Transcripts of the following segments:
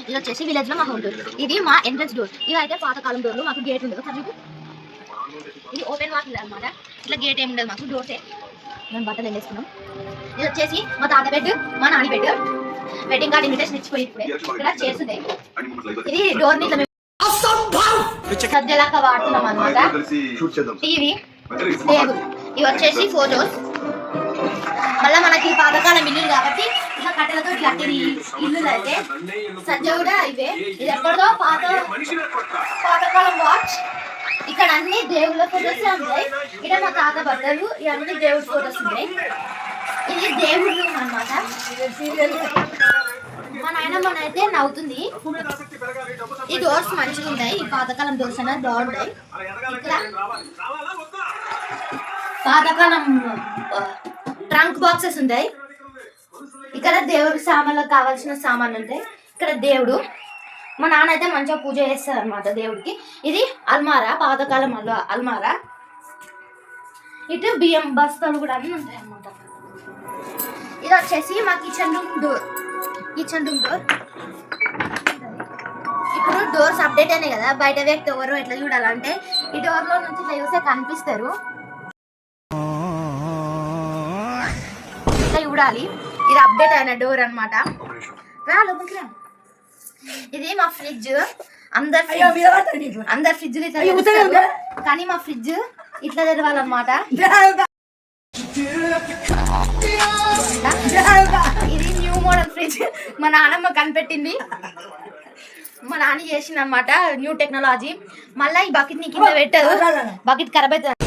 ఇది వచ్చేసి విలేజ్ లో మా హోమ్ టూర్. ఇది మా ఎంట్రన్స్ డోర్. ఇవి అయితే పాతకాలం డోర్లు. మాకు గేట్ ఉండదు కదా, ఇది ఓపెన్ వాకిల్ అనమాట. ఇట్లా గేట్ ఏమి ఉండదు మాకు, డోర్సే. మేము బట్టలు వెళ్ళేసుకున్నాం. ఇది వచ్చేసి మా తాత బెడ్, మా నాని బెడ్. వెడ్డింగ్ కార్డ్ ఇన్విటేషన్ ఇచ్చిపోయి ఇప్పుడే ఇక్కడ చేస్తుంది. ఇది డోర్ ని సజ్జలాగా వాడుతున్నాం అనమాట. టీవీ, టేబుల్, ఇవి వచ్చేసి ఫోటోస్. మళ్ళీ మనకి పాతకాలం ఇల్లు కాబట్టి ఇలా కట్టెలతో కట్టిన ఇల్లు అయితే సజ్జ కూడా ఇవే. ఇది ఎక్కడో పాతకాలం వాచ్. ఇక్కడ అన్ని దేవుళ్ళ ఫోటోస్ ఉంటాయి. ఇక్కడ మా తాత బట్టలు, ఇవన్నీ దేవుడి ఫోటోస్ ఉంటాయి. ఇది దేవుళ్ళు అనమాట. మా నాయనమ్మ అయితే నవ్వుతుంది. ఈ డోర్స్ మంచిగా ఉంటాయి. ఈ పాతకాలం డోర్స్ అనేది బాగుంటాయి. ఇక్కడ పాతకాలం ట్రంక్ బాక్సెస్ ఉంటాయి. ఇక్కడ దేవుడి సామాన్లకు కావాల్సిన సామాన్లు ఉంటాయి. ఇక్కడ దేవుడు, మా నాన్న అయితే మంచిగా పూజ చేస్తారు అనమాట దేవుడికి. ఇది అల్మారా, పాతకాలం అల్మారా. ఇటు బియ్యం బస్తాలు కూడా అన్నీ ఉంటాయి అన్నమాట. ఇది వచ్చేసి మా కిచెన్ రూమ్ డోర్. ఇప్పుడు డోర్స్ అప్డేట్ అయినాయి కదా, బయట వ్యక్తి ఎవరు ఎట్లా చూడాలంటే ఈ డోర్ లో నుంచి ఇట్లా చూస్తే కనిపిస్తారు, ఇట్లా చూడాలి. ఇది అప్డేట్ అయిన డోర్ అనమాట. లోపలికి రా. ఇది మా ఫ్రిడ్జ్. అందరు ఫ్రిడ్జ్ కానీ మా ఫ్రిడ్జ్ ఇట్లా తెరవాలన్నమాట. ఇది న్యూ మోడల్ ఫ్రిడ్జ్. మా నాన్నమ్మ కనిపెట్టింది, మా నాన్న చేసింది అనమాట, న్యూ టెక్నాలజీ. మళ్ళీ ఈ బకెట్ ని కింద పెట్టదు, బకెట్ ఖరాబ్ అవుతుంది,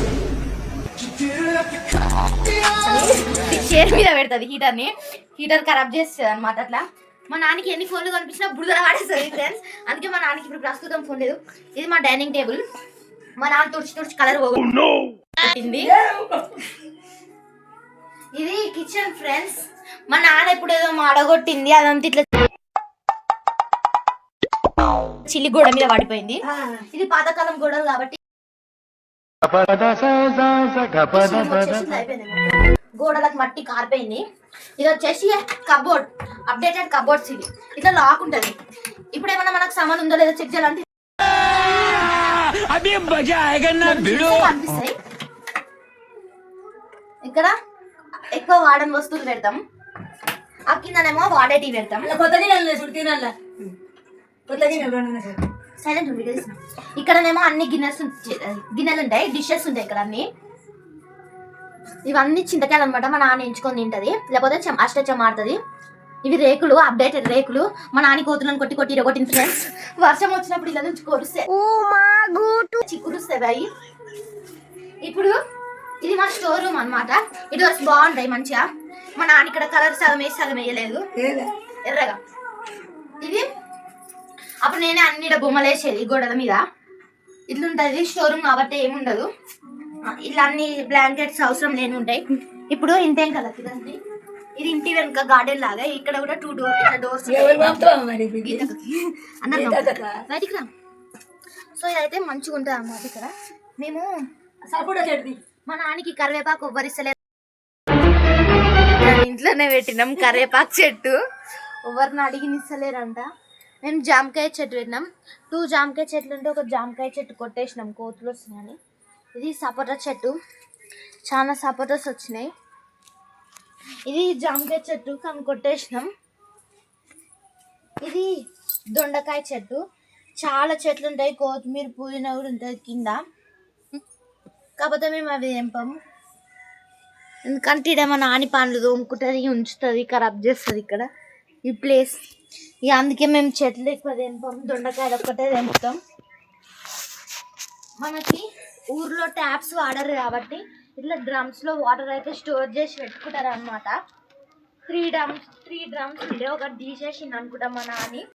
చైర్ మీద పెడుతుంది హీటర్ ఖరాబ్ చేస్తుంది అనమాట. అట్లా మా నాన్నకి ఎన్ని ఫోన్లు కనిపించినా బుడదల వాడేస్తుంది ఫ్రెండ్స్. అందుకే మా నాన్నకి ఇప్పుడు ప్రస్తుతం ఫోన్ లేదు. ఇది మా డైనింగ్ టేబుల్. మా నాన్న తుడిచి కలర్ పోగొట్టింది. ఇది కిచెన్ ఫ్రెండ్స్. మా నాన్న ఇప్పుడు ఏదో మాడగొట్టింది, అదంతా ఇట్లా చిల్లి గోడ మీద పడిపోయింది. ఇది పాతకాలం గోడలు కాబట్టి గోడలకు మట్టి కారిపోయింది. ఇది వచ్చేసి కబోర్డ్, అప్డేటెడ్ కబోర్డ్స్. ఇది ఇట్లా లాక్ ఉంటుంది. ఇప్పుడు ఏమన్నా మనకు సామాన్ ఉందో లేదో చెక్ చేయాలంటే కనిపిస్తాయి. ఇక్కడ ఎక్కువ వాడని వస్తువులు పెడతాం, ఆ కిందనేమో వాడేటివి పెడతాం. సైలెంట్ ఉంది. ఇక్కడనేమో అన్ని గిన్నెలు ఉంటాయి, డిషెస్ ఉంటాయి ఇక్కడ అన్ని. ఇవన్నీ చింతకాయలు అనమాట. మా నాన్న ఎంచుకొని తింటది, లేకపోతే అష్టచం ఆడుతుంది. ఇవి రేకులు, అప్డేటెడ్ రేకులు. మా నాన్న కోతులను కొట్టి ఇరగొట్టింది ఫ్రెండ్స్. వర్షం వచ్చినప్పుడు ఇలా నుంచి కొరుస్తాయి, చిక్కురుస్తాయి. ఇప్పుడు ఇది మా స్టోర్ రూమ్ అనమాట. ఇది వచ్చి బాగుంటాయి మంచిగా. మా నాన్న ఇక్కడ కలర్ సగం వేయలేదు, ఎర్రగా. ఇది అప్పుడు నేనే అన్ని బొమ్మలు వేసేది గోడల మీద. ఇట్లుంటది స్టోర్ రూమ్ కాబట్టి ఏముండదు. ఇట్లా అన్ని బ్లాంకెట్స్ అవసరం లేని ఉంటాయి. ఇప్పుడు ఇంతేం కదా ఇదండి. ఇది ఇంటి వెనుక గార్డెన్ లాగా. ఇక్కడ కూడా 2 డోర్స్ బయటికి రా. సో ఇదైతే మంచిగా ఉంటుంది అన్నమాట. ఇక్కడ మేము మా నాన్నకి కరివేపాకు ఎవ్వరిస్తలేదు, ఇంట్లోనే పెట్టినాం కరివేపాకు చెట్టు. ఎవరిని అడిగినిస్తలేరంట. మేము జామకాయ చెట్టు పెట్టినాం. 2 జామకాయ చెట్లు ఉంటే ఒక జామకాయ చెట్టు కొట్టేసినాం, కోతులు వస్తున్నాయని. ఇది సపోటా చెట్టు, చాలా సపోటాస్ వచ్చినాయి. ఇది జామకాయ చెట్టు కానీ కొట్టేసినాం. ఇది దొండకాయ చెట్టు. చాలా చెట్లు ఉంటాయి, కొత్తిమీర పుదీనా కూడా ఉంటుంది కింద. కాకపోతే మేము అవి తెంపము, ఎందుకంటే ఇక్కడ మా నాని పండ్లు తోముకుంటుంది, ఉంచుతుంది, ఖరాబ్ చేస్తుంది ఇక్కడ ఈ ప్లేస్. ఇక అందుకే మేము చెట్లు ఎక్కువ తెంపము, దొండకాయలు ఒక్కటే తెంపుతాం. మనకి ఊర్లో ట్యాప్స్ వాడరు కాబట్టి ఇట్లా డ్రమ్స్లో వాటర్ అయితే స్టోర్ చేసి పెట్టుకుంటారు అనమాట. 3 డ్రమ్స్ ఉండే, ఒకటి తీసేసింది అనుకుంటా మా నాని.